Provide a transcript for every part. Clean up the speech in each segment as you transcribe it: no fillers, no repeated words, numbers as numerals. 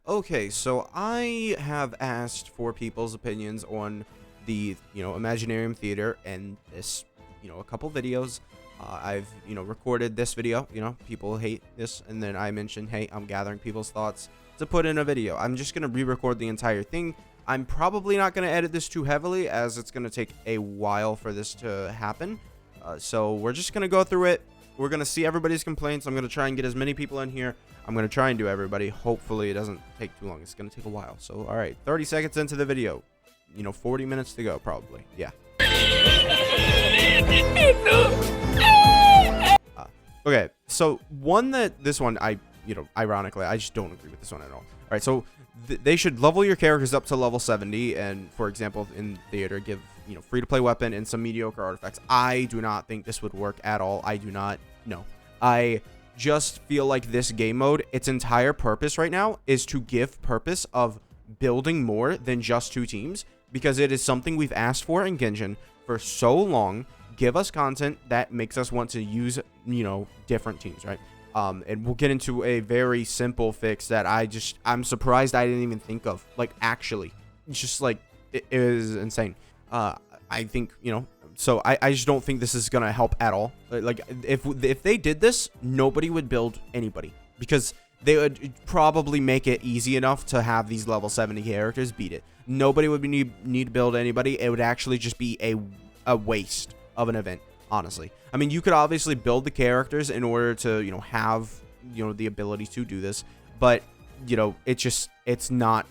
Okay, so I have asked for people's opinions on the, Imaginarium Theater and this, a couple videos. I've, recorded this video, people hate this, and then I mentioned, hey, I'm gathering people's thoughts to put in a video. I'm just going to re-record the entire thing. I'm probably not going to edit this too heavily, as it's going to take a while for this to happen. So we're just going to go through it. We're going to see everybody's complaints. I'm going to try and get as many people in here. I'm going to try and do everybody. Hopefully it doesn't take too long. It's going to take a while. So, all right, 30 seconds into the video. 40 minutes to go, probably. Yeah. Okay, so this one, ironically, I just don't agree with this one at all. All right, so they should level your characters up to level 70, and for example, in theater, give free-to-play weapon and some mediocre artifacts. I do not think this would work at all. I do not. No, I just feel like this game mode, its entire purpose right now is to give purpose of building more than just 2 teams, because it is something we've asked for in Genshin for so long. Give us content that makes us want to use, different teams, right? And we'll get into a very simple fix that I'm surprised I didn't even think of. Like, actually, it's just like, it is insane. I think, so I just don't think this is going to help at all. Like, if they did this, nobody would build anybody, because they would probably make it easy enough to have these level 70 characters beat it. Nobody would need to build anybody. It would actually just be a waste of an event, honestly. I mean, you could obviously build the characters in order to, have, the ability to do this, but, it's not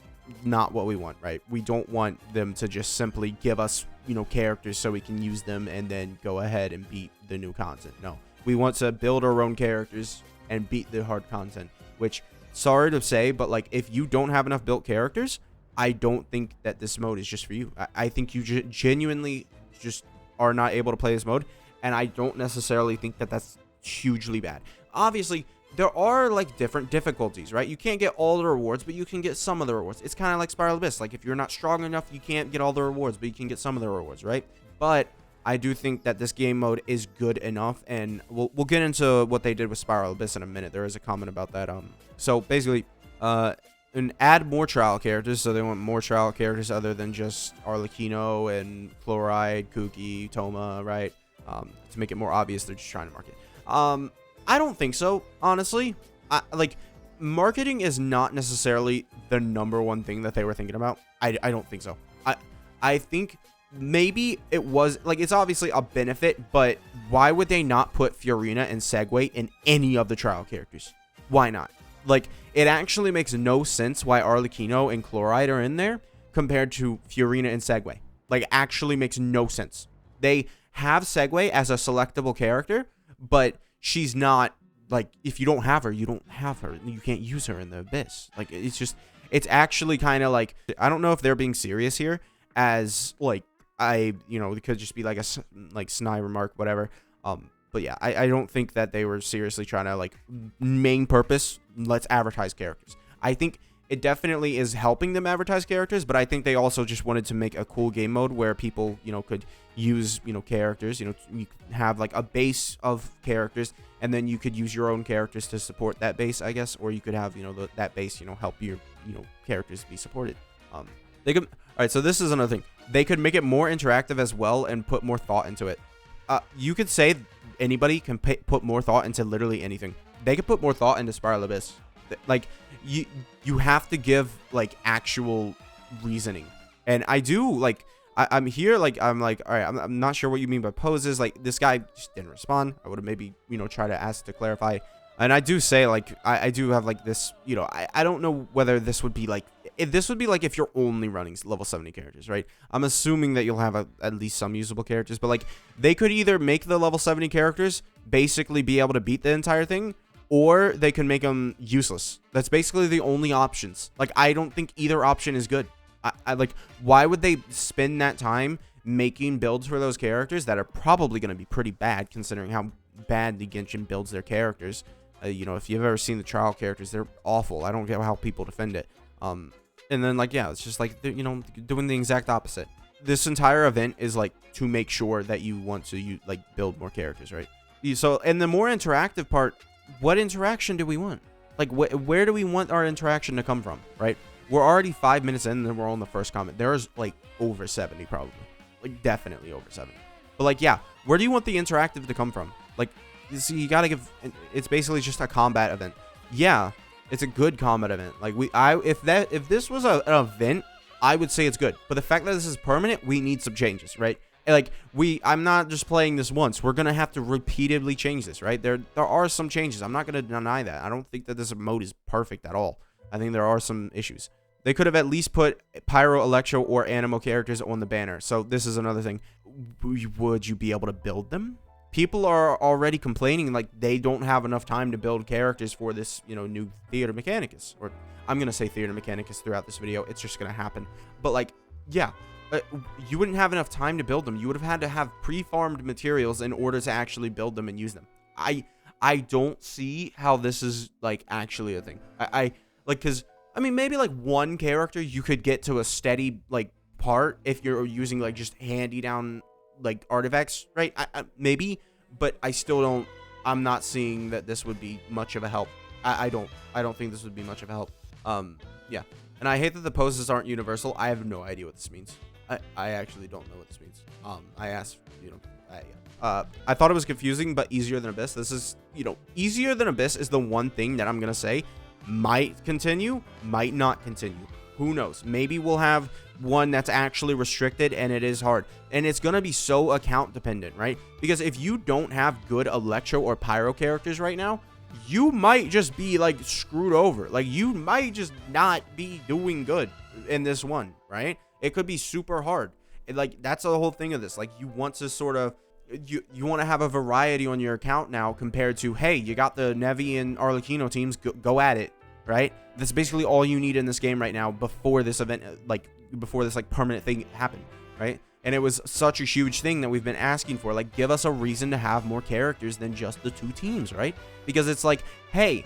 what we want, right? We don't want them to just simply give us, characters so we can use them and then go ahead and beat the new content. No, we want to build our own characters and beat the hard content, which, sorry to say, but like, if you don't have enough built characters, I don't think that this mode is just for you. I think you genuinely just are not able to play this mode, and I don't necessarily think that that's hugely bad. Obviously, there are like different difficulties, right? You can't get all the rewards, but you can get some of the rewards. It's kind of like Spiral Abyss. Like, if you're not strong enough, you can't get all the rewards, but you can get some of the rewards, right? But I do think that this game mode is good enough, and we'll get into what they did with Spiral Abyss in a minute. There is a comment about that. So basically, and add more trial characters. So they want more trial characters other than just Arlecchino and Chloride, Kuki, Toma, right? To make it more obvious, they're just trying to market. I don't think so, honestly. Like, marketing is not necessarily the #1 thing that they were thinking about. I don't think so. I think maybe it was, like, it's obviously a benefit, but why would they not put Fiorina and Segway in any of the trial characters? Why not? Like, it actually makes no sense why Arlecchino and Chloride are in there compared to Fiorina and Segway. Like, actually makes no sense. They have Segway as a selectable character, but she's not, like, if you don't have her, you don't have her. You can't use her in the Abyss. Like, it's actually kind of like, I don't know if they're being serious here, as, like, it could just be like a, like, snide remark, whatever. But yeah, I don't think that they were seriously trying to, like, main purpose, let's advertise characters. I think it definitely is helping them advertise characters, but I think they also just wanted to make a cool game mode where people, could use, characters. You have, like, a base of characters, and then you could use your own characters to support that base, I guess, or you could have, that base, help your, characters be supported. They could, all right, so this is another thing. They could make it more interactive as well and put more thought into it. You could say anybody can put more thought into literally anything. They could put more thought into Spiral Abyss. Like, you have to give, like, actual reasoning. And I do, like, I'm here, like, I'm like, all right, I'm not sure what you mean by poses. Like, this guy just didn't respond. I would have maybe, try to ask to clarify. And I do say, like, I do have, like, this, I don't know whether this would be, like, if you're only running level 70 characters, right? I'm assuming that you'll have at least some usable characters, but, like, they could either make the level 70 characters basically be able to beat the entire thing, or they can make them useless. That's basically the only options. Like, I don't think either option is good. I like, why would they spend that time making builds for those characters that are probably going to be pretty bad, considering how bad the Genshin builds their characters? If you've ever seen the trial characters, they're awful. I don't get how people defend it. And then, like, yeah, it's just like, doing the exact opposite. This entire event is, like, to make sure that you want to, like, build more characters, right? So, and the more interactive part, what interaction do we want? Like, where do we want our interaction to come from, right? We're already 5 minutes in, and we're on the first comment. There's like over 70 probably, like definitely over 70. But like, yeah, where do you want the interactive to come from? Like, you see, you gotta give. It's basically just a combat event. Yeah, it's a good combat event. Like if this was an event, I would say it's good. But the fact that this is permanent, we need some changes, right? Like I'm not just playing this once. We're gonna have to repeatedly change this, right? There are some changes. I'm not gonna deny that. I don't think that this mode is perfect at all. I think there are some issues. They could have at least put Pyro, Electro, or Animo characters on the banner. So this is another thing. Would you be able to build them? People are already complaining like they don't have enough time to build characters for this, new Theater Mechanicus. Or I'm gonna say Theater Mechanicus throughout this video. It's just gonna happen. But like, yeah. You wouldn't have enough time to build them. You would have had to have pre-farmed materials in order to actually build them and use them. I don't see how this is like actually a thing. I like, because I mean, maybe like one character you could get to a steady like part if you're using like just handy down like artifacts, right? Maybe, but I still don't. I'm not seeing that this would be much of a help. I don't think this would be much of a help. Yeah, and I hate that the poses aren't universal. I have no idea what this means. I actually don't know what this means. I asked, I thought it was confusing, but easier than Abyss. This is, easier than Abyss is the one thing that I'm going to say might continue, might not continue. Who knows? Maybe we'll have one that's actually restricted and it is hard. And it's going to be so account dependent, right? Because if you don't have good Electro or Pyro characters right now, you might just be like screwed over. Like you might just not be doing good in this one, right? It could be super hard. Like that's the whole thing of this. Like you want to sort of you want to have a variety on your account now compared to, hey, you got the Nevi and Arlecchino teams, go at it, right? That's basically all you need in this game right now before this event, like before this like permanent thing happened, right? And it was such a huge thing that we've been asking for. Like, give us a reason to have more characters than just the 2 teams, right? Because it's like, hey,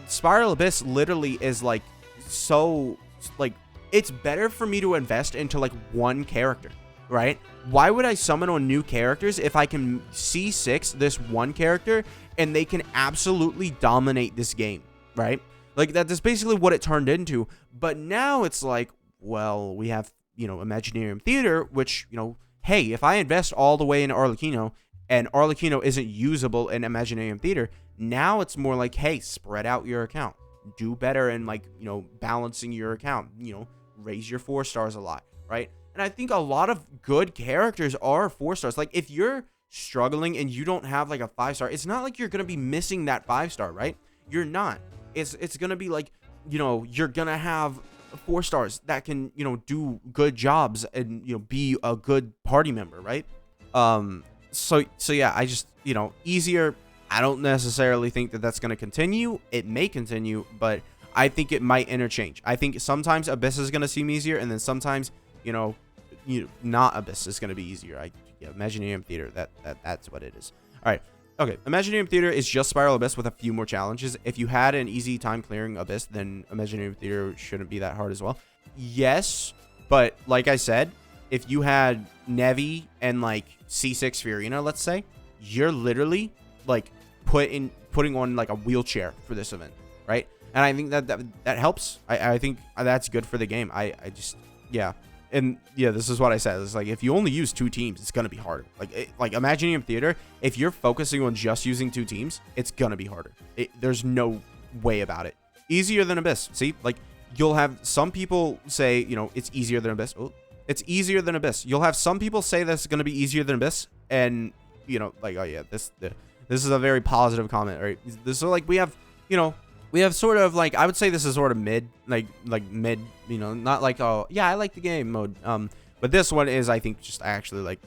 Spiral Abyss literally is like so like, it's better for me to invest into like one character, right? Why would I summon on new characters if I can C6 this one character and they can absolutely dominate this game, right? Like that's basically what it turned into. But now it's like, well, we have, Imaginarium Theater, which, hey, if I invest all the way in Arlecchino and Arlecchino isn't usable in Imaginarium Theater, now it's more like, hey, spread out your account. Do better in like, balancing your account, raise your 4 stars a lot, right? And I think a lot of good characters are 4 stars. Like if you're struggling and you don't have like a 5-star, it's not like you're going to be missing that 5-star, right? You're not. It's going to be like, you're going to have 4 stars that can, do good jobs and, be a good party member, right? So yeah, I just, easier. I don't necessarily think that that's going to continue. It may continue, but I think it might interchange. I think sometimes Abyss is going to seem easier, and then sometimes, not Abyss is going to be easier. Imaginarium Theater, that's what it is. All right. Okay, Imaginarium Theater is just Spiral Abyss with a few more challenges. If you had an easy time clearing Abyss, then Imaginarium Theater shouldn't be that hard as well. Yes, but like I said, if you had Nevi and like C6 Fiorina, let's say, you're literally like putting on like a wheelchair for this event, right? And I think that helps. I think that's good for the game. I just, yeah. And yeah, this is what I said. It's like, if you only use 2 teams, it's going to be harder. Like Imaginarium Theater, if you're focusing on just using 2 teams, it's going to be harder. There's no way about it. Easier than Abyss. See, like you'll have some people say, it's easier than Abyss. Oh, it's easier than Abyss. You'll have some people say that's going to be easier than Abyss. And, like, oh yeah, this is a very positive comment, right? This is like, we have sort of like, I would say this is sort of mid, like mid, not like, oh yeah, I like the game mode. But this one is, I think, just actually like,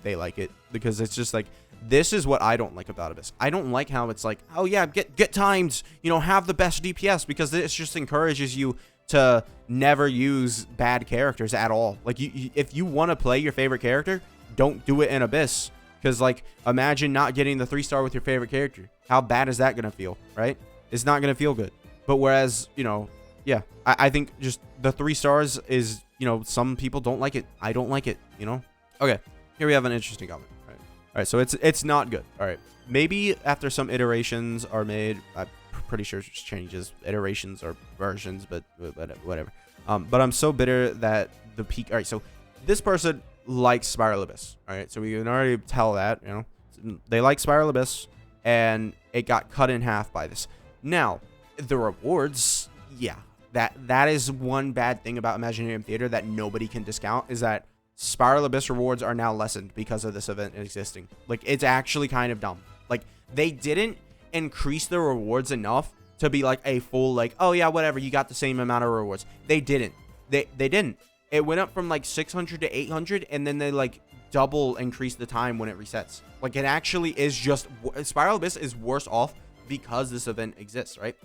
they like it because it's just like, this is what I don't like about Abyss. I don't like how it's like, oh yeah, get timed, have the best DPS, because this just encourages you to never use bad characters at all. Like if you want to play your favorite character, don't do it in Abyss. Because like, imagine not getting the 3-star with your favorite character. How bad is that going to feel, right? It's not going to feel good. But whereas, yeah, I think just the 3 stars is, some people don't like it. I don't like it, Okay, here we have an interesting comment. All right, so it's not good. All right, maybe after some iterations are made, pretty sure it just changes iterations or versions, but whatever. But I'm so bitter that the peak. All right, so this person likes Spiral Abyss. All right, so we can already tell that, you know, they like Spiral Abyss, and it got cut in half by this. Now, the rewards, yeah, that is one bad thing about Imaginarium Theater that nobody can discount, is that Spiral Abyss rewards are now lessened because of this event existing. Like, it's actually kind of dumb. Like, they didn't increase the rewards enough to be like a full, like, oh yeah, whatever, you got the same amount of rewards. They didn't. They didn't. It went up from like 600 to 800, and then they like double increase the time when it resets. Like, it actually is just, Spiral Abyss is worse off because this event exists, right?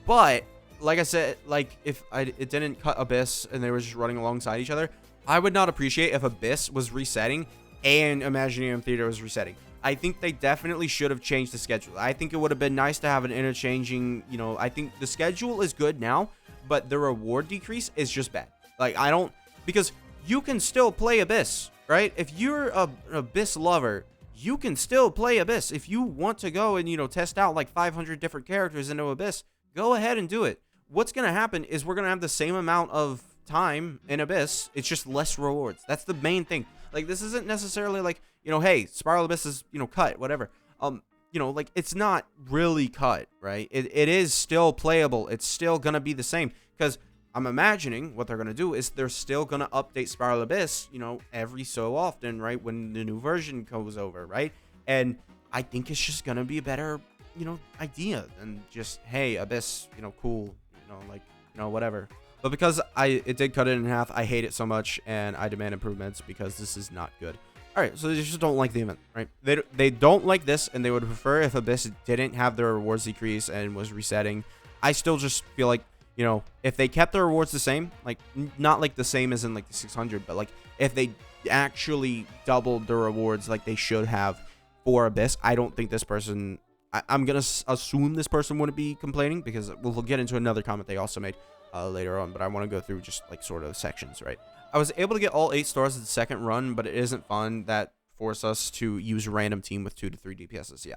But like I said, like, if it didn't cut Abyss and they were just running alongside each other, I would not appreciate if Abyss was resetting and Imaginarium Theater was resetting. I think they definitely should have changed the schedule. I think it would have been nice to have an interchanging, you know, I think the schedule is good now, but the reward decrease is just bad. Like, I don't, because you can still play Abyss, right? If you're an Abyss lover, you can still play Abyss. If you want to go and, you know, test out like 500 different characters into Abyss, go ahead and do it. What's going to happen is we're going to have the same amount of time in Abyss. It's just less rewards. That's the main thing. Like, this isn't necessarily like, you know, hey, Spiral Abyss is, you know, cut, whatever. You know, like, it's not really cut, right? It is still playable. It's still going to be the same, because I'm imagining what they're going to do is they're still going to update Spiral Abyss, you know, every so often, right? When the new version goes over, right? And I think it's just going to be a better, you know, idea than just, hey, Abyss, you know, cool, you know, like, you know, whatever. But because it did cut it in half, I hate it so much, and I demand improvements because this is not good. All right, so they just don't like the event, right? They don't like this, and they would prefer if Abyss didn't have their rewards decrease and was resetting. I still just feel like, you know, if they kept the rewards the same, like, not like the same as in like the 600, but like if they actually doubled the rewards like they should have for Abyss, I don't think this person, I'm going to assume this person wouldn't be complaining, because we'll get into another comment they also made later on, but I want to go through just like sort of sections, right? I was able to get all 8 stars at the second run, but it isn't fun. That force us to use random team with 2 to 3 DPSs. Yeah.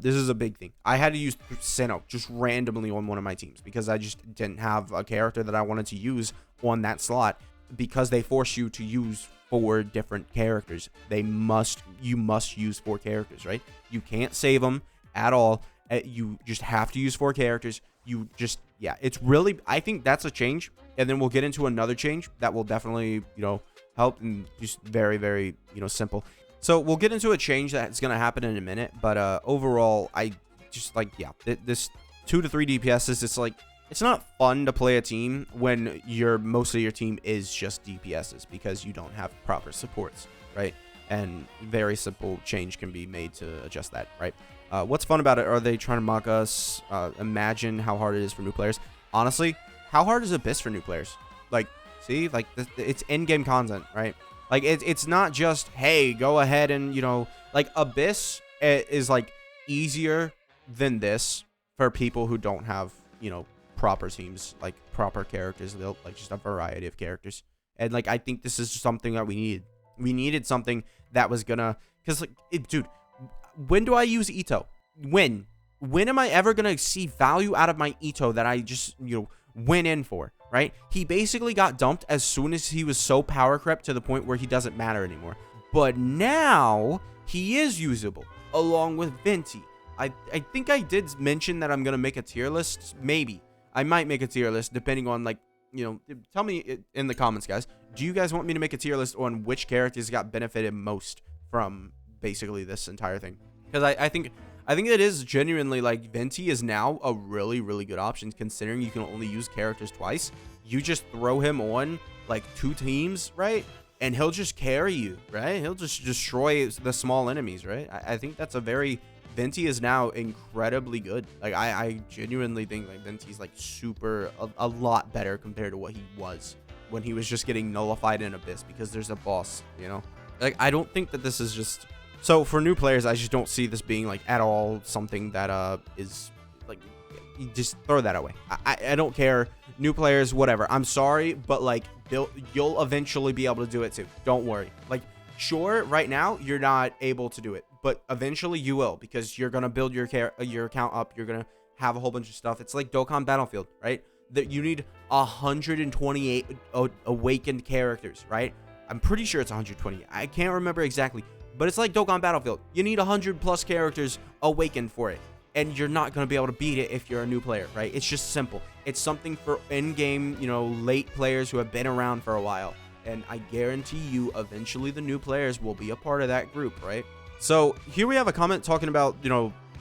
This is a big thing. I had to use Sinnoh just randomly on one of my teams because I just didn't have a character that I wanted to use on that slot, because they force you to use 4 different characters. You must use 4 characters, right? You can't save them at all. You just have to use 4 characters. Yeah, it's really, I think that's a change. And then we'll get into another change that will definitely, you know, help, and just very, very, you know, simple. So we'll get into a change that's going to happen in a minute. But overall, I just like, yeah, this 2 to 3 DPSs, it's like, it's not fun to play a team when most of your team is just DPSs, because you don't have proper supports, right? And very simple change can be made to adjust that, right? What's fun about it? Are they trying to mock us? Imagine how hard it is for new players. Honestly, how hard is Abyss for new players? Like, see, like, it's in-game content, right? Like, it's not just, hey, go ahead and, you know, like, Abyss is like easier than this for people who don't have, you know, proper teams, like proper characters. They'll like just a variety of characters. And like, I think this is something that we needed. We needed something that was gonna, because like, dude, when do I use Ito? When am I ever gonna see value out of my Ito that I just, you know, went in for, right? He basically got dumped as soon as he was so power crept to the point where he doesn't matter anymore. But now he is usable along with Venti. I think I did mention that I'm gonna make a tier list. Maybe I might make a tier list depending on, like, you know, tell me in the comments, guys. Do you guys want me to make a tier list on which characters got benefited most from basically this entire thing? Because I think it is genuinely, like, Venti is now a really, really good option, considering you can only use characters twice. You just throw him on like 2 teams, right? And he'll just carry you, right? He'll just destroy the small enemies, right? I think that's a very, Venti is now incredibly good. Like, I genuinely think like Venti's like super, a lot better compared to what he was when he was just getting nullified in Abyss, because there's a boss, you know? Like, I don't think that this is just, so for new players, I just don't see this being like at all something that is like, you just throw that away. I don't care. New players, whatever. I'm sorry, but like, you'll eventually be able to do it too. Don't worry. Like, sure, right now you're not able to do it, but eventually you will, because you're gonna build your account up. You're gonna have a whole bunch of stuff. It's like Dokkan Battlefield, right? That you need 128 awakened characters, right? I'm pretty sure it's 120. I can't remember exactly, but it's like Dokkan Battlefield. You need 100 plus characters awakened for it, and you're not going to be able to beat it if you're a new player, right? It's just simple. It's something for in-game, late players who have been around for a while, and I guarantee you eventually the new players will be a part of that group, right? So here we have a comment talking about,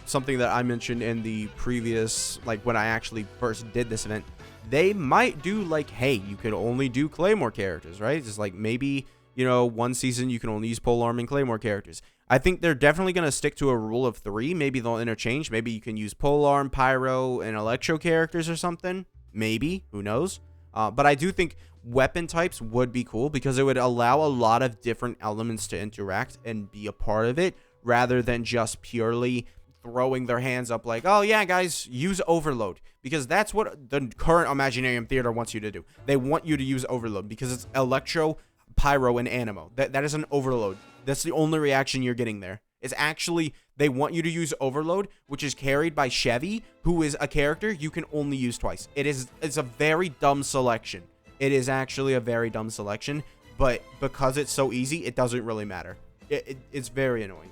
something that I mentioned in the previous, like when I actually first did this event. They might do like, hey, you could only do Claymore characters, right? It's like maybe, one season you can only use Polearm and Claymore characters. I think they're definitely going to stick to a rule of 3. Maybe they'll interchange. Maybe you can use Polearm, Pyro, and Electro characters or something. Maybe. Who knows? But I do think weapon types would be cool because it would allow a lot of different elements to interact and be a part of it rather than just purely throwing their hands up like, oh yeah, guys, use Overload, because that's what the current Imaginarium Theater wants you to do. They want you to use Overload because it's Electro, Pyro, and Animo. That is an Overload. That's the only reaction you're getting there. It's actually, they want you to use Overload, which is carried by Chevy, who is a character you can only use twice. It's a very dumb selection. It is actually a very dumb selection, but because it's so easy, it doesn't really matter. It's very annoying.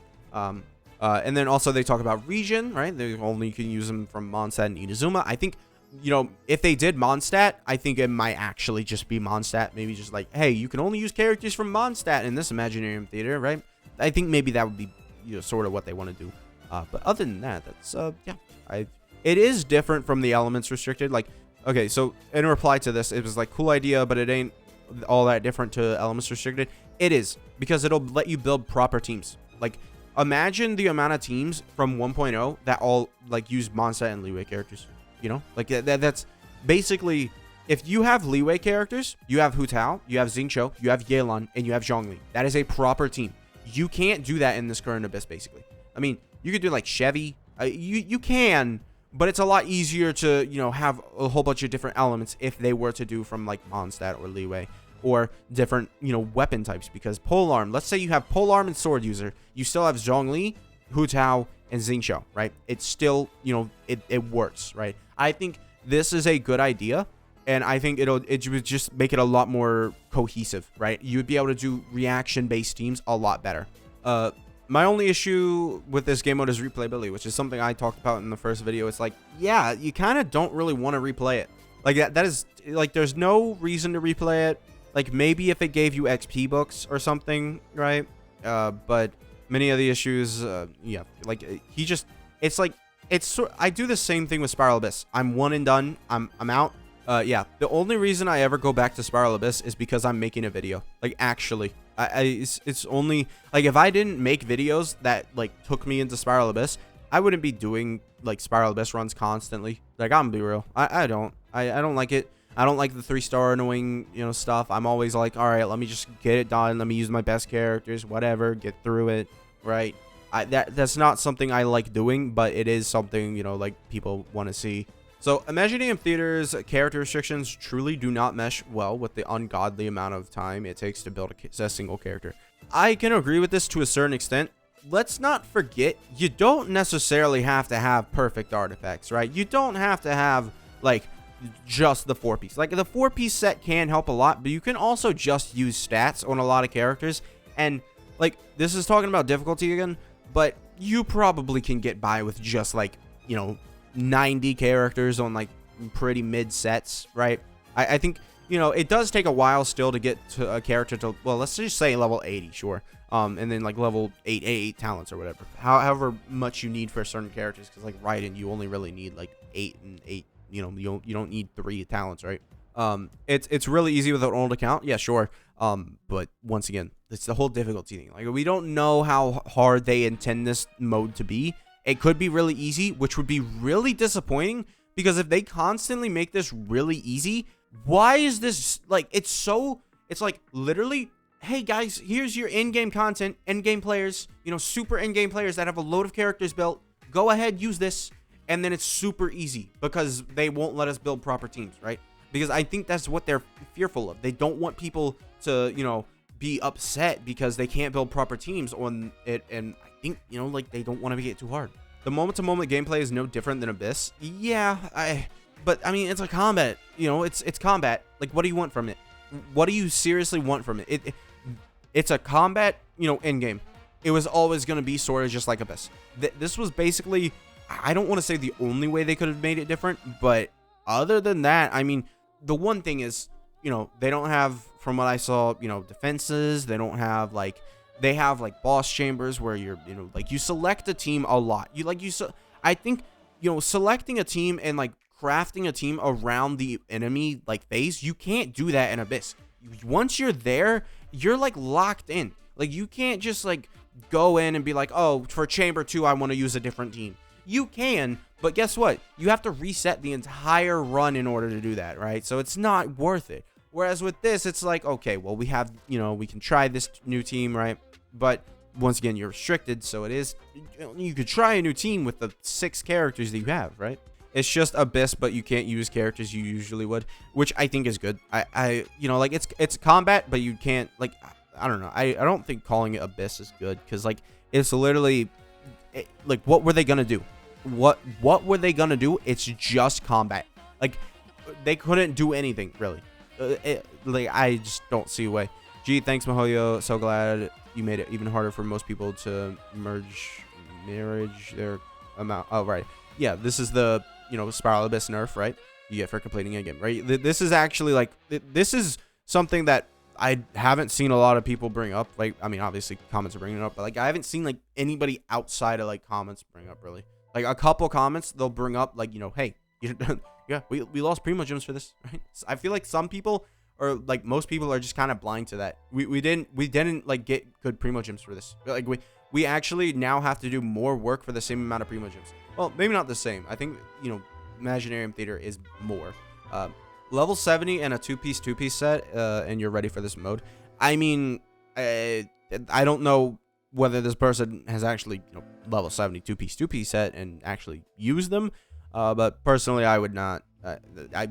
And then also they talk about region, right? They only can use them from Mondstadt and Inazuma. I think, if they did Mondstadt, I think it might actually just be Mondstadt. Maybe just like, hey, you can only use characters from Mondstadt in this Imaginarium Theater, right? I think maybe that would be, sort of what they want to do. But other than that, that's, it is different from the elements restricted. Like, okay, so in reply to this, it was like, cool idea, but it ain't all that different to elements restricted. It is, because it'll let you build proper teams. Like, imagine the amount of teams from 1.0 that all like use Mondstadt and Leeway characters. Like that's basically, if you have Leeway characters, you have Hu Tao, you have Xingqiu, you have Yelan, and you have Zhongli. That is a proper team. You can't do that in this current Abyss, basically. I mean, you could do like Chevy. You can, but it's a lot easier to, have a whole bunch of different elements if they were to do from like Mondstadt or Leeway. Or different, weapon types, because Polearm, let's say you have Polearm and Sword User, you still have Zhongli, Hu Tao, and Xingqiu, right? It's still, it works, right? I think this is a good idea, and I think it would just make it a lot more cohesive, right? You would be able to do reaction-based teams a lot better. My only issue with this game mode is replayability, which is something I talked about in the first video. It's like, yeah, you kind of don't really want to replay it. Like, that is, like, there's no reason to replay it. Like, maybe if it gave you XP books or something, right? But many of the issues, yeah, like, I do the same thing with Spiral Abyss. I'm one and done. I'm out. Yeah, the only reason I ever go back to Spiral Abyss is because I'm making a video. Like, actually, it's only, like, if I didn't make videos that, like, took me into Spiral Abyss, I wouldn't be doing, like, Spiral Abyss runs constantly. Like, I'm gonna be real. I don't like it. I don't like the 3-star annoying, stuff. I'm always like, all right, let me just get it done. Let me use my best characters, whatever, get through it, right? That's not something I like doing, but it is something, like, people want to see. So, Imaginarium Theater's character restrictions truly do not mesh well with the ungodly amount of time it takes to build a single character. I can agree with this to a certain extent. Let's not forget, you don't necessarily have to have perfect artifacts, right? You don't have to have, like, just the 4-piece. Like, the 4-piece set can help a lot, but you can also just use stats on a lot of characters. And, like, this is talking about difficulty again, but you probably can get by with just, like, 90 characters on, like, pretty mid sets, right? I think, it does take a while still to get to a character to, well, let's just say level 80, sure. And then, like, level 8 talents or whatever. However much you need for certain characters, because, like, Raiden, you only really need, like, 8 and 8. You don't need 3 talents, right? It's really easy with an old account. Yeah, sure. But once again, it's the whole difficulty thing. Like, we don't know how hard they intend this mode to be. It could be really easy, which would be really disappointing, because if they constantly make this really easy, why is this, like, it's like, literally, hey guys, here's your in-game content, in-game players, super in-game players that have a load of characters built. Go ahead, use this. And then it's super easy because they won't let us build proper teams, right? Because I think that's what they're fearful of. They don't want people to, be upset because they can't build proper teams on it. And I think, like, they don't want to make it too hard. The moment-to-moment gameplay is no different than Abyss. Yeah, but I mean, it's a combat. You know, it's combat. Like, what do you want from it? What do you seriously want from it? It's a combat, you know, in game. It was always going to be sort of just like Abyss. This was basically, I don't want to say the only way they could have made it different, but other than that, I mean, the one thing is, you know, they don't have, from what I saw, you know, defenses. They don't have, like, they have, like, boss chambers where you're, you know, like, you select a team a lot. I think, you know, selecting a team and, like, crafting a team around the enemy, like, phase, you can't do that in Abyss. Once you're there, you're, like, locked in. Like, you can't just, like, go in and be like, oh, for chamber 2, I want to use a different team. You can, but guess what? You have to reset the entire run in order to do that, right? So it's not worth it. Whereas with this, it's like, okay, well, we have, you know, we can try this new team, right? But once again, you're restricted, so it is, you could try a new team with the 6 characters that you have, right? It's just Abyss, but you can't use characters you usually would, which I think is good. You know, like, it's combat, but you can't, like, I don't know. I don't think calling it Abyss is good, because, like, it's literally, like, what were they gonna do? What were they gonna do? It's just combat. Like, they couldn't do anything, really. Like, I just don't see a way. Gee, thanks, Mahoyo. So glad you made it even harder for most people to marriage their amount. Oh, right. Yeah, this is the, you know, Spiral Abyss nerf, right? You get for completing a game, right? This is actually, like, this is something that I haven't seen a lot of people bring up. Like, I mean, obviously comments are bringing it up, but, like, I haven't seen, like, anybody outside of, like, comments bring up, really. Like, a couple comments, they'll bring up, like, you know, hey, yeah, we lost Primo Gems for this, right? So I feel like some people, or, like, most people are just kind of blind to that. We didn't like, get good Primo Gems for this. Like, we actually now have to do more work for the same amount of Primo Gems. Well, maybe not the same. I think, you know, Imaginarium Theater is more. Level 70 and a two-piece set, and you're ready for this mode. I mean, I don't know whether this person has actually, you know, level 70 two-piece set and actually use them. But personally, I would not.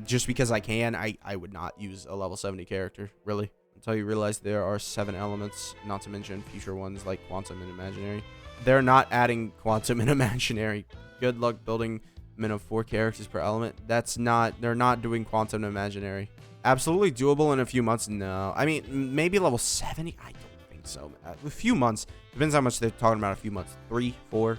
Just because I can, I would not use a level 70 character, really, until you realize there are 7 elements, not to mention future ones like Quantum and Imaginary. They're not adding Quantum and Imaginary. Good luck building min of 4 characters per element. They're not doing Quantum and Imaginary. Absolutely doable in a few months? No. I mean, maybe level 70? I don't think so. A few months. Depends how much they're talking about a few months. 3, 4,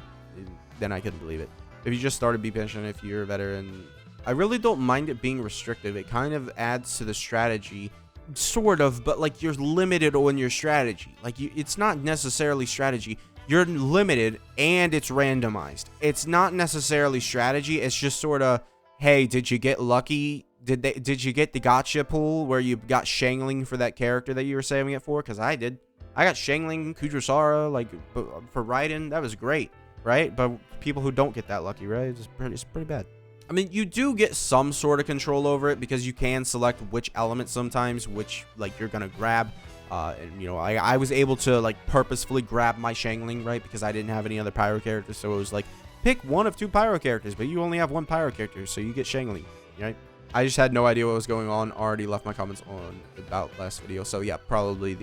then I couldn't believe it. If you just started, be patient. If you're a veteran, I really don't mind it being restrictive. It kind of adds to the strategy, sort of, but, like, you're limited on your strategy. Like, it's not necessarily strategy. You're limited, and it's randomized. It's not necessarily strategy. It's just sort of, hey, did you get lucky? Did you get the gotcha pool where you got Shangling for that character that you were saving it for? Because I did. I got Shangling, Kudrasara, like, for Raiden. That was great, right? But people who don't get that lucky, right? It's pretty bad. I mean, you do get some sort of control over it because you can select which element sometimes, which, like, you're gonna grab. And, you know, I was able to, like, purposefully grab my Shangling, right? Because I didn't have any other pyro characters, so it was like, pick one of 2 pyro characters, but you only have 1 pyro character, so you get Shangling, right? I just had no idea what was going on. Already left my comments on about last video, so yeah, probably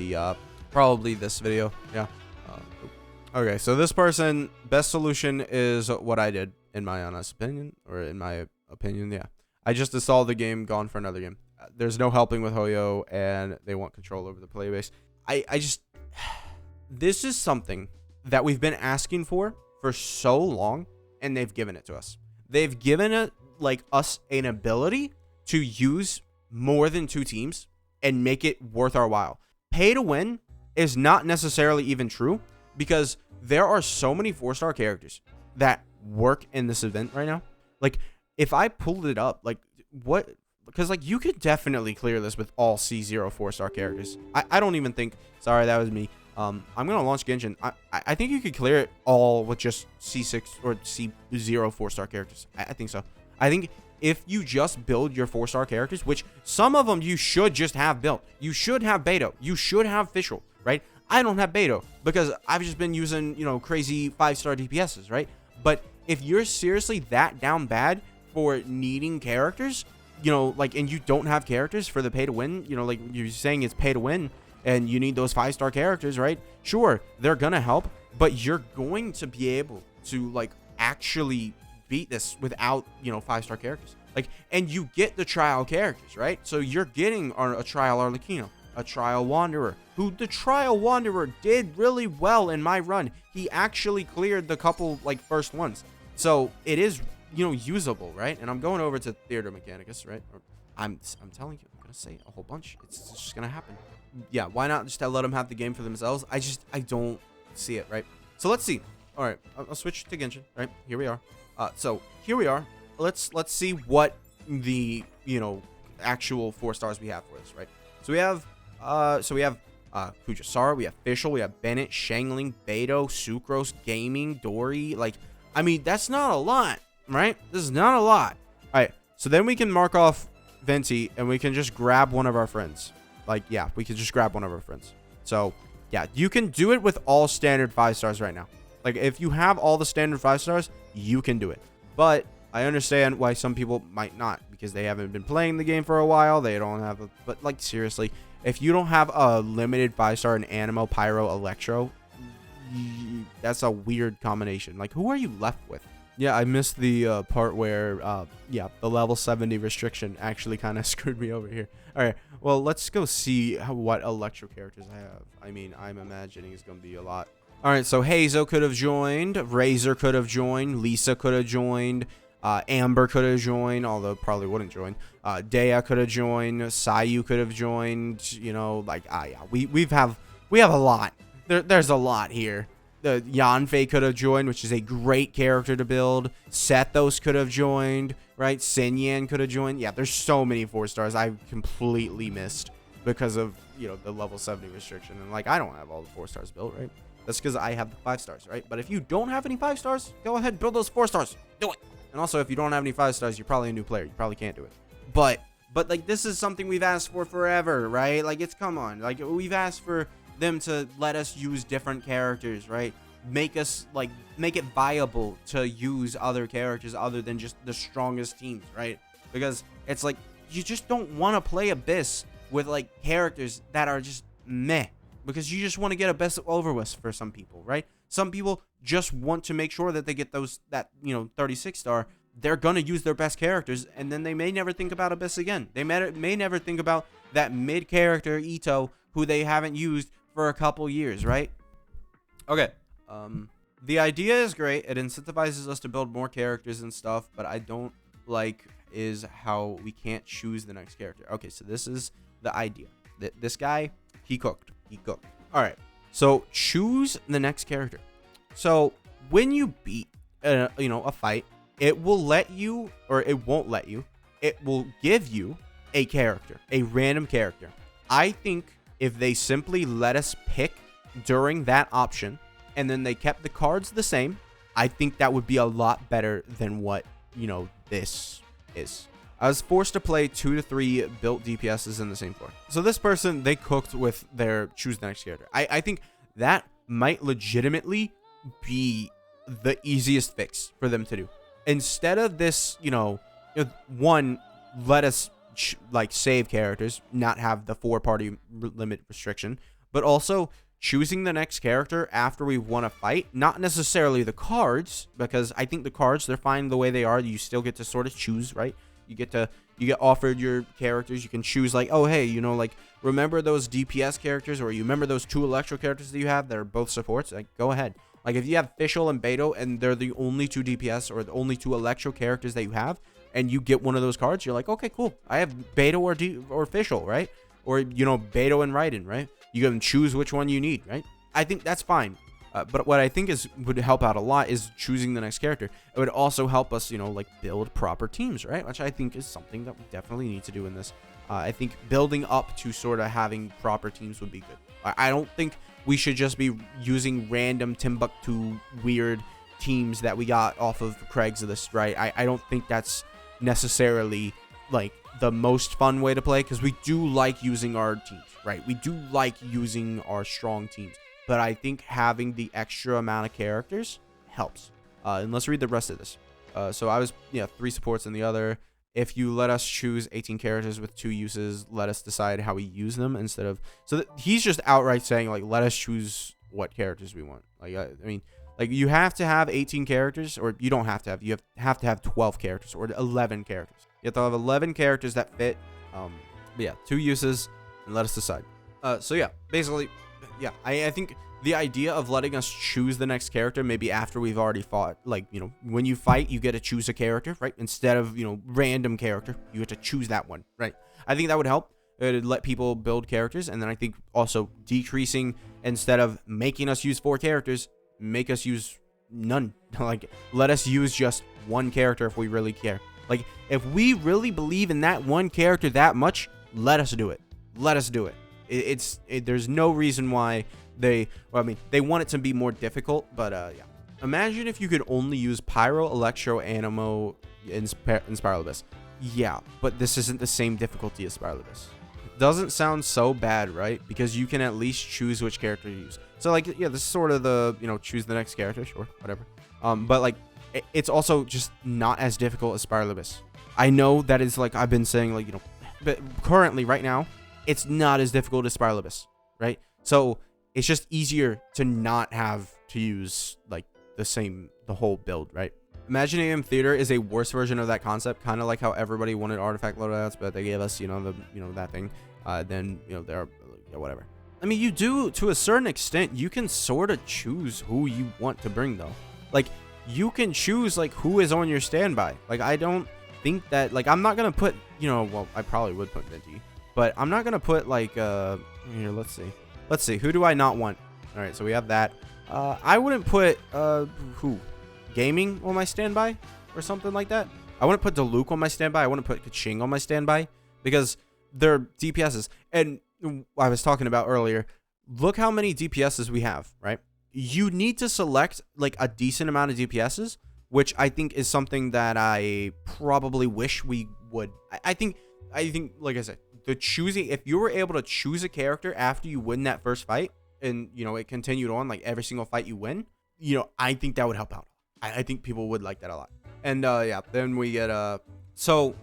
this video, yeah. Okay, so this person, best solution is what I did, in my honest opinion, yeah. I just installed the game, gone for another game. There's no helping with Hoyo, and they want control over the player base. This is something that we've been asking for so long, and they've given it to us. They've given it, like, us an ability to use more than 2 teams and make it worth our while. Pay to win is not necessarily even true, because there are so many 4-star characters that work in this event right now. Like, if I pulled it up, like, what? Because, like, you could definitely clear this with all C0 4-star characters. I don't even think, sorry, that was me. I'm gonna launch Genshin. I think you could clear it all with just C6 or C0 4-star characters. I think so. I think if you just build your 4-star characters, which some of them you should just have built. You should have Beto. You should have Fischl, right? I don't have Beto because I've just been using, you know, crazy 5-star DPSs, right? But if you're seriously that down bad for needing characters, you know, like, and you don't have characters for the pay to win, you know, like you're saying it's pay to win and you need those 5-star characters, right? Sure, they're gonna help, but you're going to be able to, like, actually beat this without, 5-star characters. Like, and you get the trial characters, right? So you're getting a trial Arlecchino, a trial Wanderer, who the trial Wanderer did really well in my run. He actually cleared the couple, like, first ones. So it is, usable, right? And I'm going over to Theater Mechanicus, right? I'm telling you, I'm going to say a whole bunch. It's just going to happen. Yeah, why not just let them have the game for themselves? I don't see it, right? So let's see. All right, I'll switch to Genshin, right? Here we are. So here we are. Let's see what the, actual 4 stars we have for this, right? So we have Kujasara, we have Fischl, we have Bennett, Shangling, Beto, Sucrose, Gaming, Dory. Like, I mean, that's not a lot, right? This is not a lot. All right, so then we can mark off Venti, and we can just grab one of our friends. Like, yeah, we can just grab one of our friends. So, yeah, you can do it with all standard 5 stars right now. Like, if you have all the standard 5 stars, you can do it. But I understand why some people might not, because they haven't been playing the game for a while. They don't have a... But, like, seriously, if you don't have a limited 5-star in Animo, Pyro, Electro, that's a weird combination. Like, who are you left with? Yeah, I missed the part where, the level 70 restriction actually kind of screwed me over here. All right, well, let's go see what Electro characters I have. I mean, I'm imagining it's going to be a lot. All right, so Hazo could have joined. Razor could have joined. Lisa could have joined. Amber could have joined, although probably wouldn't join. Dea could have joined. Sayu could have joined. Yeah, we have a lot. There's a lot here. The Yanfei could have joined, which is a great character to build. Sethos could have joined, right? Sinyan could have joined. Yeah, there's so many 4 stars I completely missed because of, the level 70 restriction. And, like, I don't have all the 4 stars built, right? That's because I have the 5 stars, right? But if you don't have any 5 stars, go ahead, build those 4 stars. Do it. And also, if you don't have any 5 stars, you're probably a new player. You probably can't do it. But like, this is something we've asked for forever, right? Like, come on. Like, we've asked for them to let us use different characters, right? Make it viable to use other characters other than just the strongest teams, right? Because it's like, you just don't want to play Abyss with, like, characters that are just meh, because you just want to get Abyss over with for some people, right? Some people just want to make sure that they get that 36 star. They're gonna use their best characters, and then they may never think about Abyss again. They may never think about that mid character Ito who they haven't used for a couple years, right? Okay. The idea is great. It incentivizes us to build more characters and stuff, but I don't like is how we can't choose the next character. Okay, so this is the idea. This guy, he cooked. All right, so choose the next character. So when you beat, a fight, it will let you, or it won't let you. It will give you a character, a random character. I think if they simply let us pick during that option, and then they kept the cards the same, I think that would be a lot better than what, this is. I was forced to play 2 to 3 built DPSs in the same floor. So this person, they cooked with their choose the next character. I think that might legitimately be the easiest fix for them to do. Instead of this, one, let us save characters, not have the 4-party limit restriction, but also choosing the next character after we won a fight, not necessarily the cards, because I think the cards, they're fine the way they are. You still get to sort of choose, right? You get offered your characters. You can choose, like, oh, hey, remember those DPS characters, or you remember those 2 Electro characters that you have that are both supports? Like, go ahead. Like, if you have Fischl and Beto, and they're the only 2 DPS or the only 2 Electro characters that you have, and you get one of those cards, you're like, okay, cool. I have Beto or Fischl, right? Or, Beto and Raiden, right? You can choose which one you need, right? I think that's fine. But what I think would help out a lot is choosing the next character. It would also help us, build proper teams, right? Which I think is something that we definitely need to do in this. I think building up to sort of having proper teams would be good. I don't think we should just be using random Timbuktu weird teams that we got off of Craigslist, right? I don't think that's necessarily, the most fun way to play, because we do like using our teams, right? We do like using our strong teams, but I think having the extra amount of characters helps. And let's read the rest of this. So I was 3 supports in the other. If you let us choose 18 characters with 2 uses, let us decide how we use them instead of... So he's just outright saying, let us choose what characters we want. I mean, Like, you have to have 18 characters, or you don't have to have. You have to have 12 characters or 11 characters. You have to have 11 characters that fit. But yeah, 2 uses, and let us decide. So yeah, basically, yeah, I think the idea of letting us choose the next character, maybe after we've already fought, like, you know, when you fight, you get to choose a character, right? Instead of, you know, random character, you get to choose that one, right? I think that would help. It'd let people build characters, and then I think also decreasing, instead of making us use 4 characters, make us use none. Like, let us use just 1 character if we really care. Like, if we really believe in that 1 character that much, let us do it. Let us do it. There's no reason why they want it to be more difficult, but yeah. Imagine if you could only use Pyro, Electro, Anemo, and Spiral Abyss. Yeah, but this isn't the same difficulty as Spiral Abyss. Doesn't sound so bad, right? Because you can at least choose which character to use. So, like, yeah, this is sort of the, you know, choose the next character, sure, whatever. But like, it's also just not as difficult as Spiral Abyss. I know that is, like, I've been saying, like, you know, but currently, right now, it's not as difficult as Spiral Abyss, right? So it's just easier to not have to use, like, the whole build, right? Imaginarium Theater is a worse version of that concept, kind of like how everybody wanted artifact loadouts, but they gave us, you know, that thing. Then, you know, they're, you know, whatever. I mean, you do, to a certain extent, you can sort of choose who you want to bring, though. Like, you can choose, like, who is on your standby. Like, I don't think that, like, I'm not gonna put, you know, well, I probably would put Venti, but I'm not gonna put, like, here, let's see, who do I not want? All right, so we have that. I wouldn't put, who? Gaming on my standby or something like that. I wouldn't put Diluc on my standby. I wouldn't put Kaching on my standby because they're DPSs. And I was talking about earlier, look how many DPSs we have, right? You need to select, like, a decent amount of DPSs, which I think is something that I probably wish we would. I think, like I said, if you were able to choose a character after you win that first fight, and, you know, it continued on, like, every single fight you win, you know, I think that would help out. I think people would like that a lot. And yeah, then we get so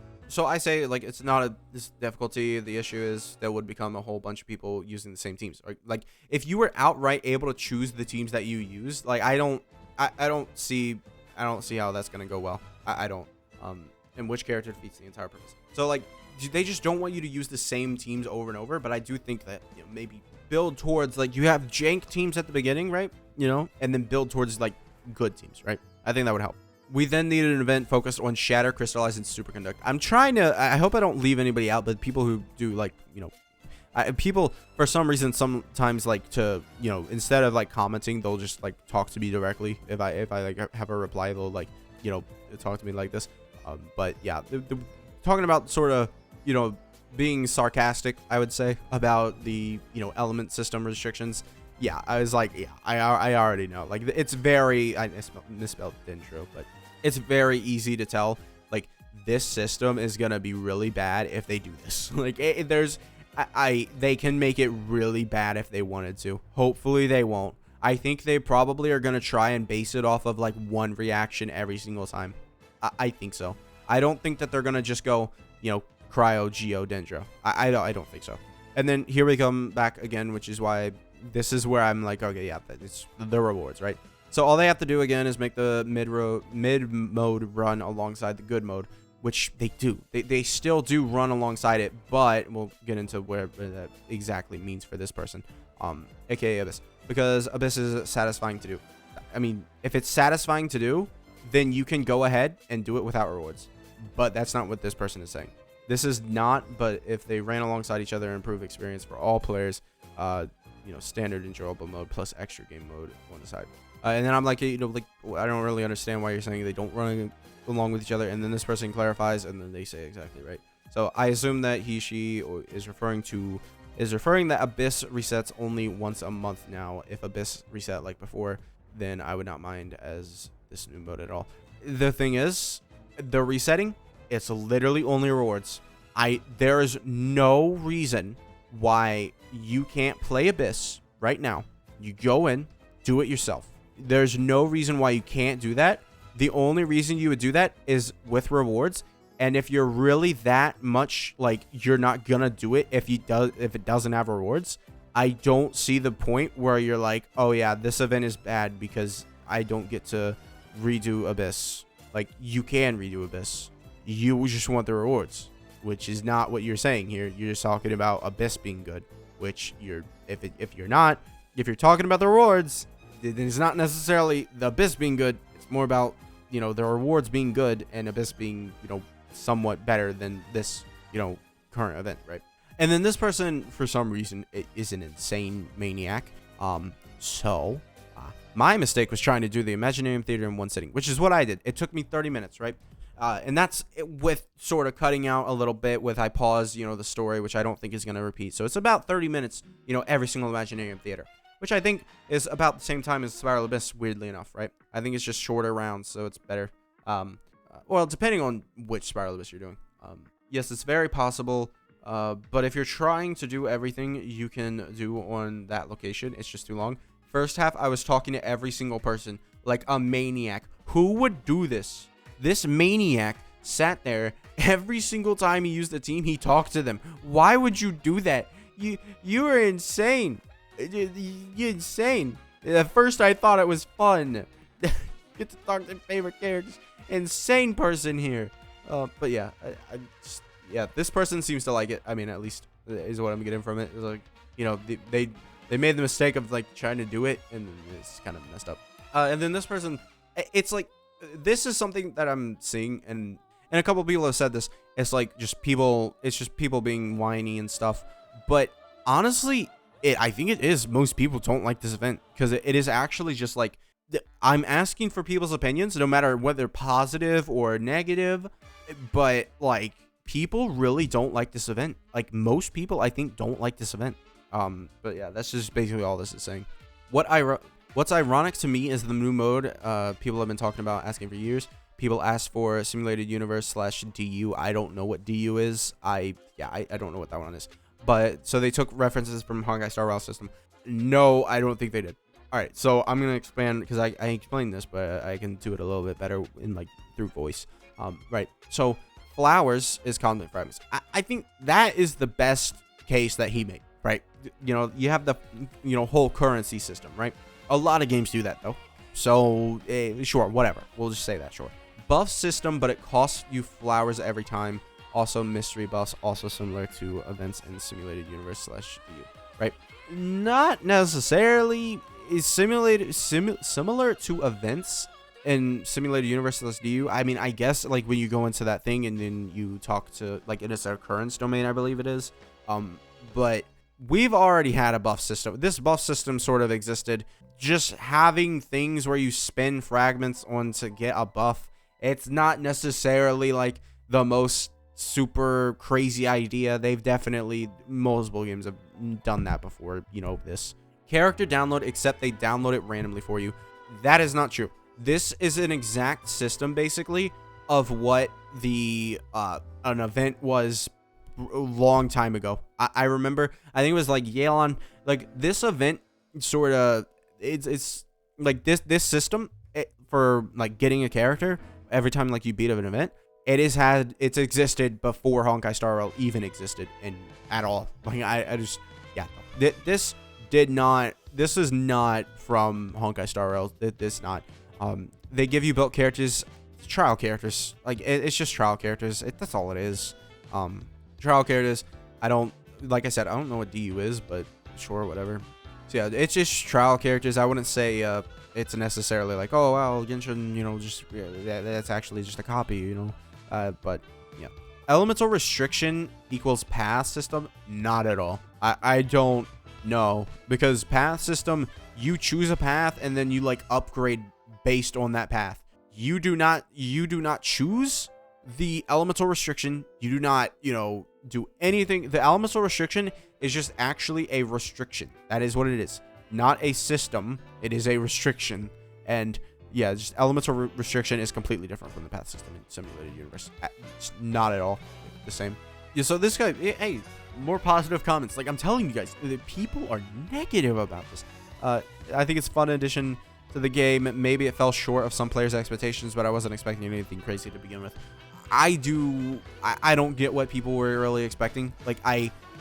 I say, like, it's not this difficulty. The issue is there would become a whole bunch of people using the same teams. Like, if you were outright able to choose the teams that you use, like, I don't see how that's gonna go well. I don't. And which character defeats the entire purpose. So, like, they just don't want you to use the same teams over and over. But I do think that, you know, maybe build towards, like, you have jank teams at the beginning, right? You know, and then build towards, like, good teams, right? I think that would help. We then needed an event focused on Shatter, Crystallize, and Superconduct. I'm trying to, I hope I don't leave anybody out, but people who do, like, you know, people for some reason sometimes like to, you know, instead of, like, commenting, they'll just, like, talk to me directly. If I like have a reply, they'll, like, you know, talk to me like this. But yeah, talking about sort of, you know, being sarcastic, I would say, about the, you know, element system restrictions. Yeah, I was like, yeah, I already know. Like, it's very, I misspelled Dendro, but it's very easy to tell, like, this system is going to be really bad if they do this. Like, they can make it really bad if they wanted to. Hopefully they won't. I think they probably are going to try and base it off of, like, 1 reaction every single time. I think so. I don't think that they're going to just go, you know, Cryo, Geo, Dendro. I don't think so. And then here we come back again, which is why this is where I'm like, okay, yeah, it's the rewards, right? So all they have to do again is make the mid mode run alongside the good mode, which they do. They still do run alongside it, but we'll get into where that exactly means for this person, aka Abyss, because Abyss is satisfying to do. I mean, if it's satisfying to do, then you can go ahead and do it without rewards. But that's not what this person is saying. This is not, but if they ran alongside each other and improve experience for all players, you know, standard enjoyable mode plus extra game mode on the side. And then I'm like, you know, like, I don't really understand why you're saying they don't run along with each other. And then this person clarifies, and then they say exactly right. So I assume that she is referring that Abyss resets only once a month now. If Abyss reset like before, then I would not mind as this new mode at all. The thing is, the resetting, it's literally only rewards. There is no reason why you can't play Abyss right now. You go in, do it yourself. There's no reason why you can't do that. The only reason you would do that is with rewards. And if you're really that much, like, you're not gonna do it if it doesn't have rewards, I don't see the point where you're like, oh yeah, this event is bad because I don't get to redo Abyss. Like, you can redo Abyss. You just want the rewards, which is not what you're saying here. You're just talking about Abyss being good, which if you're talking about the rewards, it's not necessarily the Abyss being good. It's more about, the rewards being good and Abyss being, somewhat better than this, current event, right? And then this person, for some reason, is an insane maniac. My mistake was trying to do the Imaginarium Theater in one sitting, which is what I did. It took me 30 minutes, right? And that's with sort of cutting out a little bit with I pause, the story, which I don't think is going to repeat. So it's about 30 minutes, every single Imaginarium Theater, which I think is about the same time as Spiral Abyss, weirdly enough, right? I think it's just shorter rounds, so it's better. Well, depending on which Spiral Abyss you're doing. Yes, it's very possible. But if you're trying to do everything you can do on that location, it's just too long. First half, I was talking to every single person like a maniac. Who would do this? This maniac sat there every single time he used the team. He talked to them. Why would you do that? You are insane. You're insane. At first, I thought it was fun. Get to talk to favorite characters. Insane person here. But yeah, yeah, this person seems to like it. I mean, at least is what I'm getting from it. It's like, they made the mistake of like trying to do it, and it's kind of messed up. And then this person, it's like, this is something that I'm seeing, and a couple people have said this. It's like just people being whiny and stuff. But honestly, I think it is. Most people don't like this event because it is actually just like, I'm asking for people's opinions, no matter whether positive or negative. But like, people really don't like this event. Like, most people, I think, don't like this event. But yeah, that's just basically all this is saying. What's ironic to me is the new mode people have been talking about, asking for years. People ask for simulated universe / DU. I don't know what DU is. I don't know what that one is. But so they took references from Honkai Star Rail system. No, I don't think they did. All right, so I'm gonna expand because I explained this, but I can do it a little bit better in like through voice. Right. So flowers is content fragments. I think that is the best case that he made. Right. You have the whole currency system. Right. A lot of games do that though. So sure, whatever. We'll just say that. Sure. Buff system, but it costs you flowers every time. Also mystery buffs, also similar to events in simulated universe / DU. Right. Not necessarily is similar to events in simulated universe / DU. I mean, I guess like when you go into that thing and then you talk to like in its occurrence domain, I believe it is. But we've already had a buff system. This buff system sort of existed. Just having things where you spin fragments on to get a buff, it's not necessarily like the most super crazy idea. They've definitely, multiple games have done that before, this character download, except they download it randomly for you. That is not true. This is an exact system basically of what the an event was a long time ago. I remember, I think it was like Yelan, like this event sort of, it's like this system for like getting a character every time like you beat an event. It's existed before Honkai Star Rail even existed at all. Like I just, yeah, this is not from Honkai Star Rail. This not. They give you built characters, trial characters. Like it's just trial characters. That's all it is. Trial characters. Like I said, I don't know what DU is, but sure, whatever. So yeah, it's just trial characters. I wouldn't say it's necessarily like, oh wow, Genshin, that's actually just a copy, but yeah. Elemental restriction equals path system? Not at all. I don't know, because path system, you choose a path and then you like upgrade based on that path. You do not choose the elemental restriction. You do not, do anything. The elemental restriction is just actually a restriction. That is what it is. Not a system. It is a restriction. And yeah, just elemental restriction is completely different from the path system in simulated universe. It's not at all the same. Yeah, so this guy, hey, more positive comments. Like I'm telling you guys, the people are negative about this. I think it's a fun addition to the game. Maybe it fell short of some players' expectations, but I wasn't expecting anything crazy to begin with. I don't get what people were really expecting. Like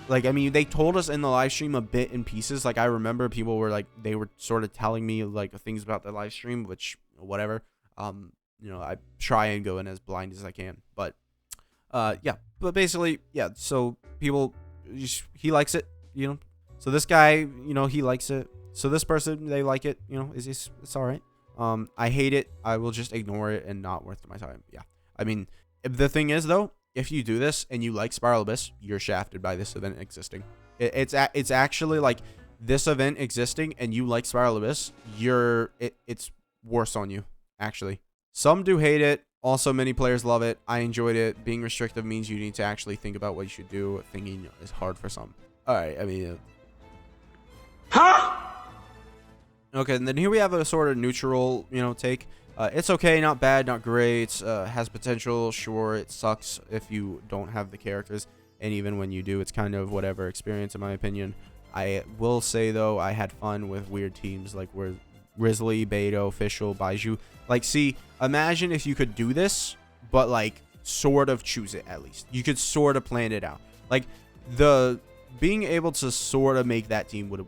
Like, I mean, they told us in the live stream a bit in pieces. Like, I remember people were like, they were sort of telling me like things about the live stream, which whatever. You know, I try and go in as blind as I can, but yeah. But basically, yeah. So people, he likes it, you know. So this guy, you know, he likes it. So this person, they like it, you know. It's all right. I hate it. I will just ignore it and not worth my time. Yeah. I mean, the thing is though, if you do this and you like Spiral Abyss, you're shafted by this event existing. It's actually like this event existing and you like Spiral Abyss, it's worse on you, actually. Some do hate it. Also, many players love it. I enjoyed it. Being restrictive means you need to actually think about what you should do. Thinking is hard for some. All right, I mean... Huh? Okay, and then here we have a sort of neutral, you know, take. It's okay, not bad, not great. Has potential, sure. It sucks if you don't have the characters. And even when you do, it's kind of whatever experience, in my opinion. I will say, though, I had fun with weird teams like where Grizzly, Beto, Fischl, Baiju. Like, see, imagine if you could do this, but, like, sort of choose it, at least. You could sort of plan it out. Like, being able to sort of make that team would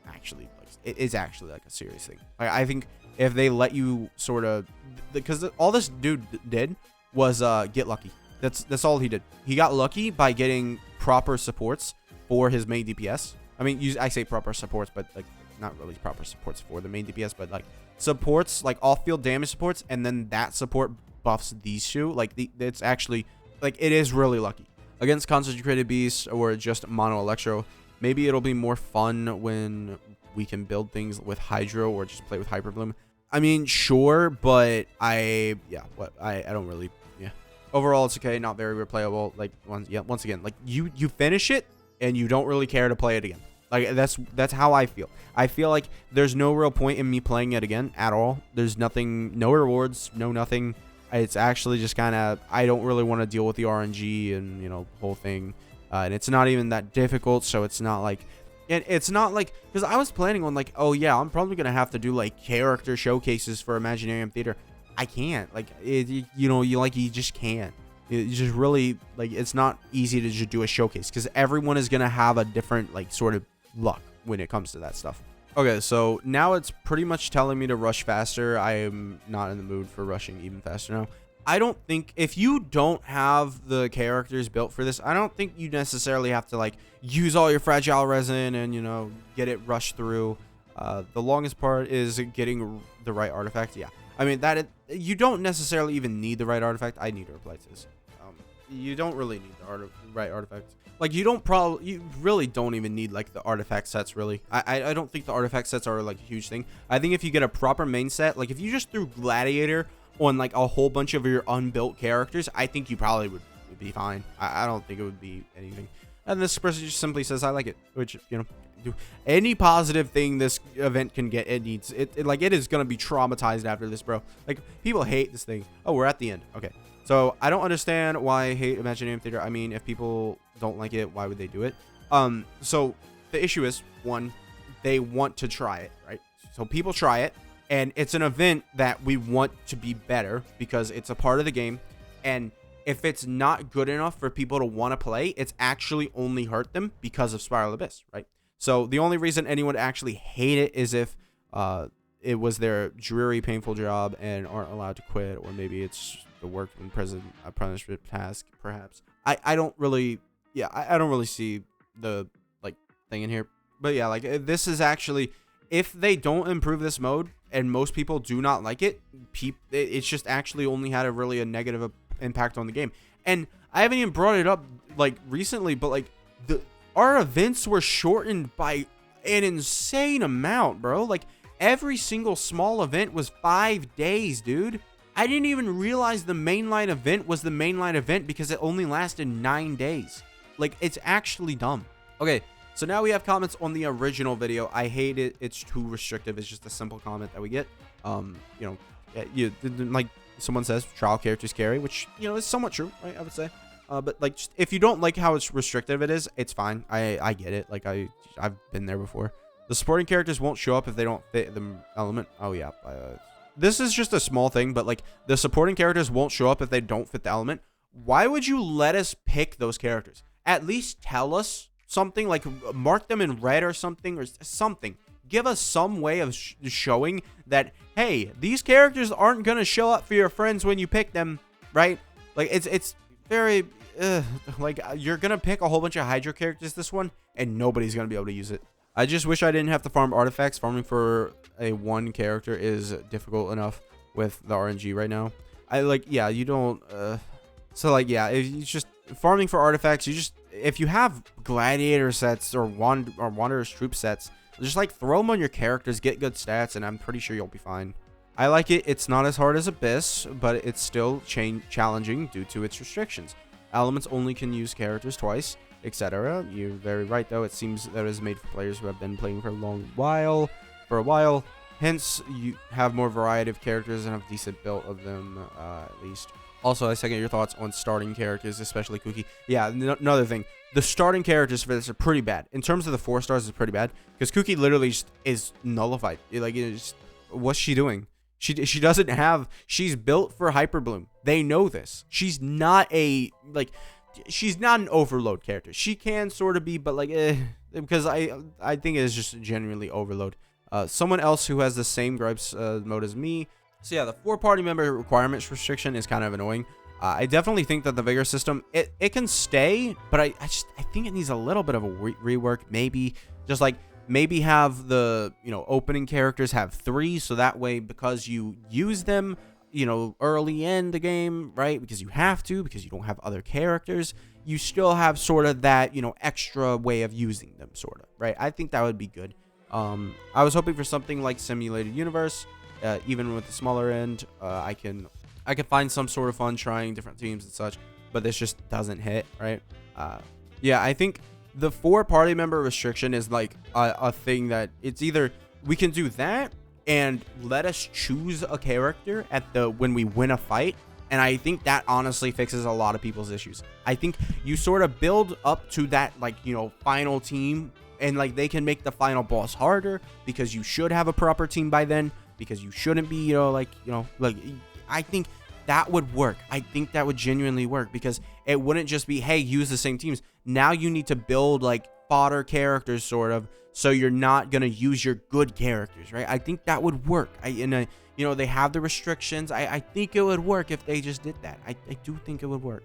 actually, like, it is actually, like, a serious thing. I think if they let you sort of, because all this dude did was get lucky. That's all he did. He got lucky by getting proper supports for his main DPS. I mean, I say proper supports, but, like, not really proper supports for the main DPS, but like supports, like off-field damage supports, and then that support buffs these two. Like it's actually, like, it is really lucky against concentrated beasts or just mono electro. Maybe it'll be more fun when we can build things with hydro or just play with hyperbloom. I mean, sure, but I don't really, yeah. Overall, it's okay, not very replayable. Like once again, like you finish it and you don't really care to play it again. Like, that's how I feel. I feel like there's no real point in me playing it again at all. There's nothing, no rewards, no nothing. It's actually just kind of, I don't really want to deal with the RNG and, you know, whole thing. And it's not even that difficult, so it's not like, it's not like, because I was planning on like, oh yeah, I'm probably going to have to do like character showcases for Imaginarium Theater. I can't. Like, you know, you just can't. You just really, like, it's not easy to just do a showcase because everyone is going to have a different, like, sort of luck when it comes to that stuff. Okay, so now it's pretty much telling me to rush faster. I am not in the mood for rushing even faster now. I don't think, if you don't have the characters built for this, I don't think you necessarily have to, like, use all your fragile resin and, you know, get it rushed through. The longest part is getting the right artifact. Yeah, I mean, you don't necessarily even need the right artifact. I need to reply to this. You don't really need the right artifact. Like, you really don't even need, like, the artifact sets, really. I don't think the artifact sets are, like, a huge thing. I think if you get a proper main set, like, if you just threw Gladiator on, like, a whole bunch of your unbuilt characters, I think you probably would be fine. I don't think it would be anything. And this person just simply says, I like it, which, you know, any positive thing this event can get, it needs. Like, it is going to be traumatized after this, bro. Like, people hate this thing. Oh, we're at the end. Okay. So I don't understand why I hate Imaginarium Theater. I mean, if people don't like it, why would they do it? So the issue is, one, they want to try it, right? So people try it, and it's an event that we want to be better because it's a part of the game. And if it's not good enough for people to want to play, it's actually only hurt them because of Spiral Abyss, right? So the only reason anyone would actually hate it is if it was their dreary, painful job and aren't allowed to quit, or maybe it's the work in prison, a punishment task, perhaps. I don't really, yeah, I don't really see the, like, thing in here. But yeah, like, this is actually, if they don't improve this mode and most people do not like it, it's just actually only had a negative impact on the game. And I haven't even brought it up, like, recently, but, like, our events were shortened by an insane amount, bro. Like, every single small event was 5 days, dude. I didn't even realize the mainline event was the mainline event because it only lasted 9 days. Like, it's actually dumb. Okay, so now we have comments on the original video. I hate it. It's too restrictive. It's just a simple comment that we get. You know, like someone says, trial characters carry, which, you know, is somewhat true, right? I would say. But, like, just, if you don't like how it's restrictive it is, it's fine. I get it. Like, I've been there before. The supporting characters won't show up if they don't fit the element. Oh, yeah. This is just a small thing, but, like, the supporting characters won't show up if they don't fit the element. Why would you let us pick those characters? at least tell us something, like mark them in red or something, or something. Give us some way of showing that, hey, these characters aren't gonna show up for your friends when you pick them, right? Like it's very like you're gonna pick a whole bunch of Hydro characters this one, and nobody's gonna be able to use it. I just wish I didn't have to farm artifacts. Farming for a one character is difficult enough with the RNG right now. Yeah, you don't so like, yeah, if you just farming for artifacts, you just, if you have gladiator sets or wanderer's troop sets, just like throw them on your characters, get good stats, and I'm pretty sure you'll be fine. I like it. It's not as hard as Abyss, but it's still challenging due to its restrictions. Elements only can use characters twice, etc. You're very right, though. It seems that it is made for players who have been playing for a while. Hence, you have more variety of characters and have a decent build of them, at least. Also, I second your thoughts on starting characters, especially Kuki. Yeah, another thing. The starting characters for this are pretty bad. In terms of the 4 stars, it's pretty bad. Because Kuki literally just is nullified. What's she doing? She doesn't have... She's built for Hyper Bloom. They know this. She's not a... she's not an overload character. She can sort of be, but because I think it is just genuinely overload. Someone else who has the same gripes mode as me. So yeah, the 4 party member requirements restriction is kind of annoying. I definitely think that the Vigor system, it can stay, but I think it needs a little bit of a rework. Maybe just maybe have the, opening characters have 3, so that way, because you use them, early in the game, right? Because you have to, because you don't have other characters, you still have sort of that, extra way of using them, sort of, right? I think that would be good. I was hoping for something like Simulated Universe. Even with the smaller end, I can find some sort of fun trying different teams and such, but this just doesn't hit, right? Yeah, I think the 4 party member restriction is like a thing that it's either we can do that and let us choose a character when we win a fight, and I think that honestly fixes a lot of people's issues. I think you sort of build up to that final team, and they can make the final boss harder because you should have a proper team by then. Because you shouldn't be, I think that would work. I think that would genuinely work, because it wouldn't just be, hey, use the same teams. Now you need to build fodder characters, sort of, so you're not going to use your good characters, right? I think that would work. They have the restrictions. I think it would work if they just did that. I do think it would work.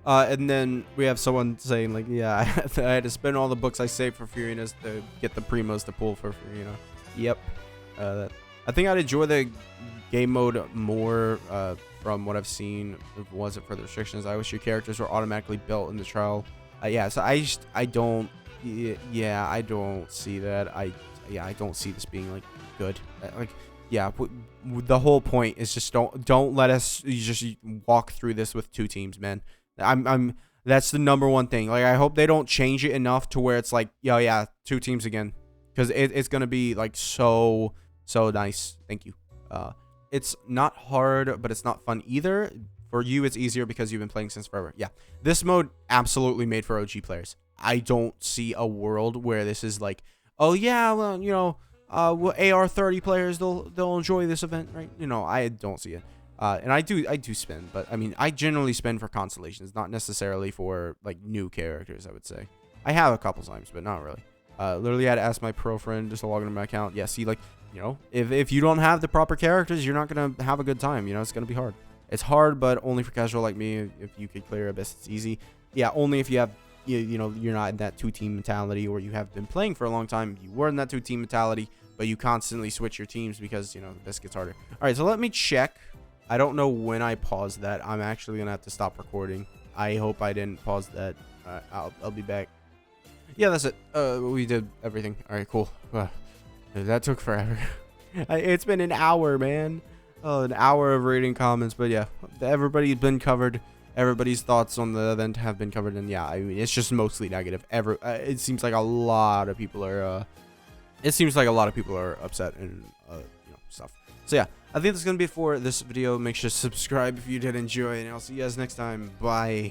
And then we have someone saying, yeah, I had to spend all the books I saved for Furinas to get the Primos to pull for Furina. Yep. I think I'd enjoy the game mode more from what I've seen. If it wasn't for the restrictions, I wish your characters were automatically built in the trial. Yeah, so I don't see that. I don't see this being good. The whole point is just don't let us just walk through this with 2 teams, man. That's the number one thing. I hope they don't change it enough to where it's 2 teams again, because it's gonna be so nice. Thank you. It's not hard, but it's not fun either. For you, it's easier because you've been playing since forever. Yeah, this mode absolutely made for OG players. I don't see a world where this is oh yeah, well, AR30 players, they'll enjoy this event, right? I don't see it. And I do spin, but I mean, I generally spin for constellations, not necessarily for new characters. I would say I have a couple times, but not really. Literally, I had to ask my pro friend just to log into my account. Yeah, see, if you don't have the proper characters, you're not gonna have a good time. It's gonna be hard. It's hard, but only for casual like me. If you could clear Abyss, it's easy. Yeah, only if you have, you're not in that 2-team mentality, or you have been playing for a long time. You were in that 2-team mentality, but you constantly switch your teams because Abyss gets harder. All right, so let me check. I don't know when I paused that. I'm actually gonna have to stop recording. I hope I didn't pause that. I'll be back. Yeah, that's it. We did everything. All right, cool. That took forever. It's been an hour, man. Oh, an hour of reading comments. But yeah, everybody's been covered. Everybody's thoughts on the event have been covered. And yeah, I mean, it's just mostly negative. It seems like a lot of people are. Upset and stuff. So yeah, I think that's gonna be it for this video. Make sure to subscribe if you did enjoy, and I'll see you guys next time. Bye.